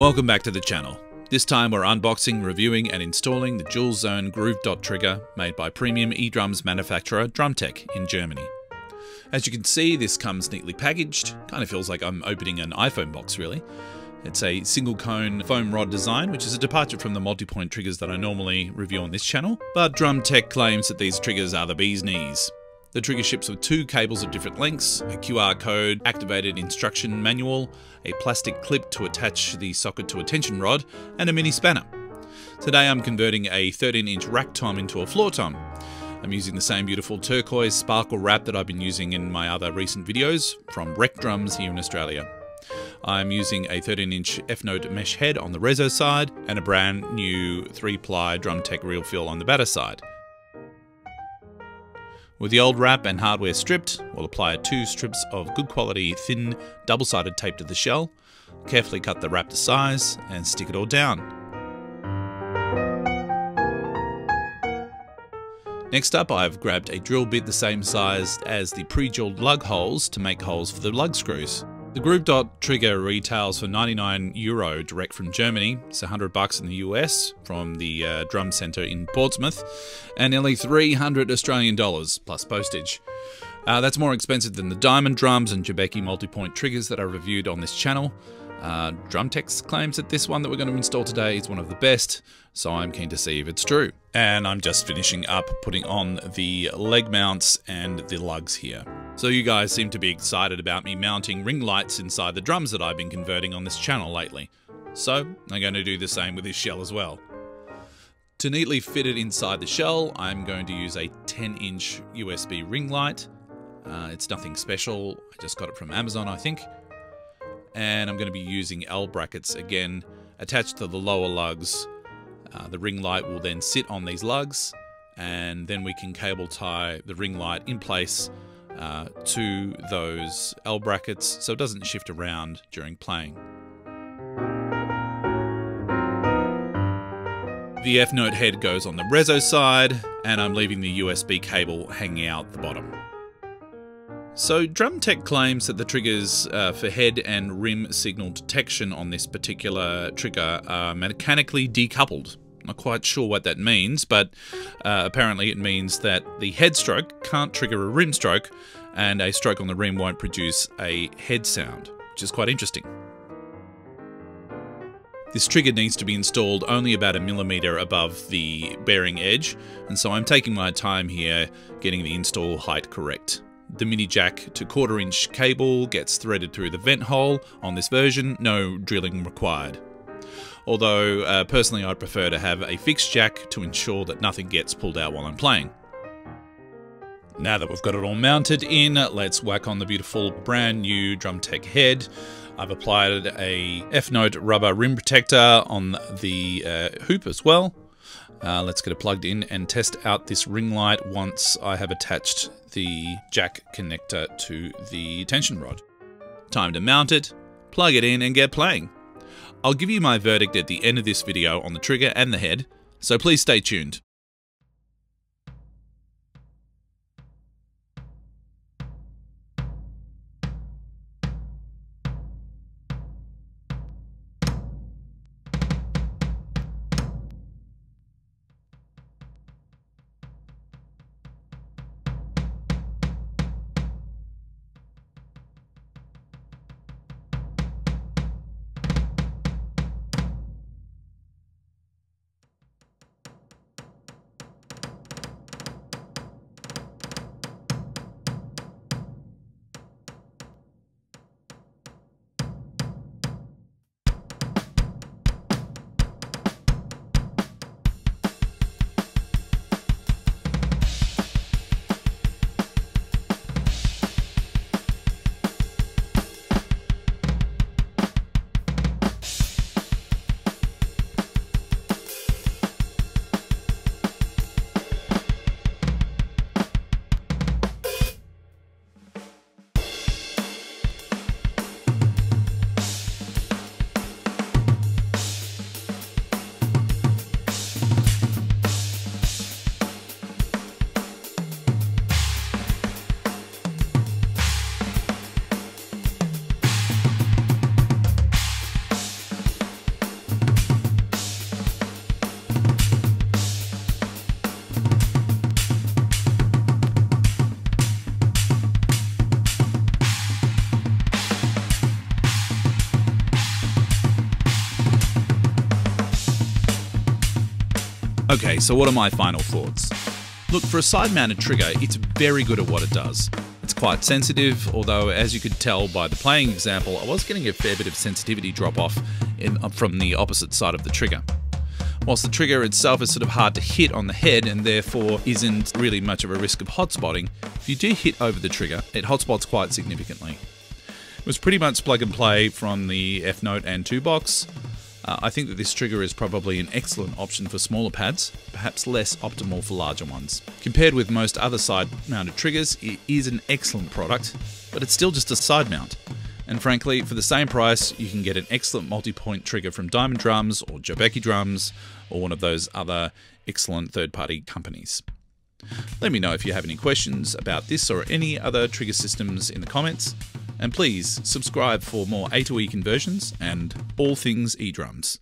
Welcome back to the channel. This time we're unboxing, reviewing and installing the Dual Zone Groove Dot trigger made by premium eDrums manufacturer Drumtech in Germany. As you can see, this comes neatly packaged. Kind of feels like I'm opening an iPhone box really. It's a single cone foam rod design, which is a departure from the multi-point triggers that I normally review on this channel, but Drumtech claims that these triggers are the bee's knees. The trigger ships with two cables of different lengths, a QR code, activated instruction manual, a plastic clip to attach the socket to a tension rod, and a mini spanner. Today I'm converting a 13-inch rack tom into a floor tom. I'm using the same beautiful turquoise sparkle wrap that I've been using in my other recent videos from Rec Drums here in Australia. I'm using a 13-inch F-Note mesh head on the Rezo side and a brand new 3-ply Drumtech reel fill on the Bata side. With the old wrap and hardware stripped, we'll apply 2 strips of good quality thin double-sided tape to the shell, carefully cut the wrap to size and stick it all down. Next up, I've grabbed a drill bit the same size as the pre-drilled lug holes to make holes for the lug screws. The Groove Dot trigger retails for €99 direct from Germany. It's $100 in the US from the Drum Centre in Portsmouth, and nearly $300 Australian plus postage. That's more expensive than the Diamond drums and Jabeki multi-point triggers that I reviewed on this channel. Drumtech claims that this one that we're going to install today is one of the best, so I'm keen to see if it's true. And I'm just finishing up putting on the leg mounts and the lugs here. So you guys seem to be excited about me mounting ring lights inside the drums that I've been converting on this channel lately. So I'm going to do the same with this shell as well. To neatly fit it inside the shell, I'm going to use a 10-inch USB ring light. It's nothing special, I just got it from Amazon I think. And I'm going to be using L brackets again attached to the lower lugs. The ring light will then sit on these lugs, and then we can cable tie the ring light in place to those L brackets so it doesn't shift around during playing. The F-Note head goes on the Rezo side, and I'm leaving the USB cable hanging out the bottom. So Drumtech claims that the triggers for head and rim signal detection on this particular trigger are mechanically decoupled. Not quite sure what that means, but apparently it means that the head stroke can't trigger a rim stroke, and a stroke on the rim won't produce a head sound, which is quite interesting. This trigger needs to be installed only about 1 millimeter above the bearing edge, and so I'm taking my time here getting the install height correct. The mini jack to 1/4-inch cable gets threaded through the vent hole on this version, no drilling required. Although personally I'd prefer to have a fixed jack to ensure that nothing gets pulled out while I'm playing. Now that we've got it all mounted in, let's whack on the beautiful brand new Drumtech head. I've applied a F-Note rubber rim protector on the hoop as well. Let's get it plugged in and test out this ring light once I have attached the jack connector to the tension rod. Time to mount it, plug it in and get playing. I'll give you my verdict at the end of this video on the trigger and the head, so please stay tuned. Okay, so what are my final thoughts? Look, for a side-mounted trigger, it's very good at what it does. It's quite sensitive, although as you could tell by the playing example, I was getting a fair bit of sensitivity drop-off from the opposite side of the trigger. Whilst the trigger itself is sort of hard to hit on the head and therefore isn't really much of a risk of hotspotting, if you do hit over the trigger, it hotspots quite significantly. It was pretty much plug and play from the F-Note and 2 box. I think that this trigger is probably an excellent option for smaller pads, perhaps less optimal for larger ones. Compared with most other side-mounted triggers, it is an excellent product, but it's still just a side mount. And frankly, for the same price, you can get an excellent multi-point trigger from Diamond Drums or Jobeki Drums or one of those other excellent third-party companies. Let me know if you have any questions about this or any other trigger systems in the comments. And please subscribe for more A to E conversions and all things eDrums.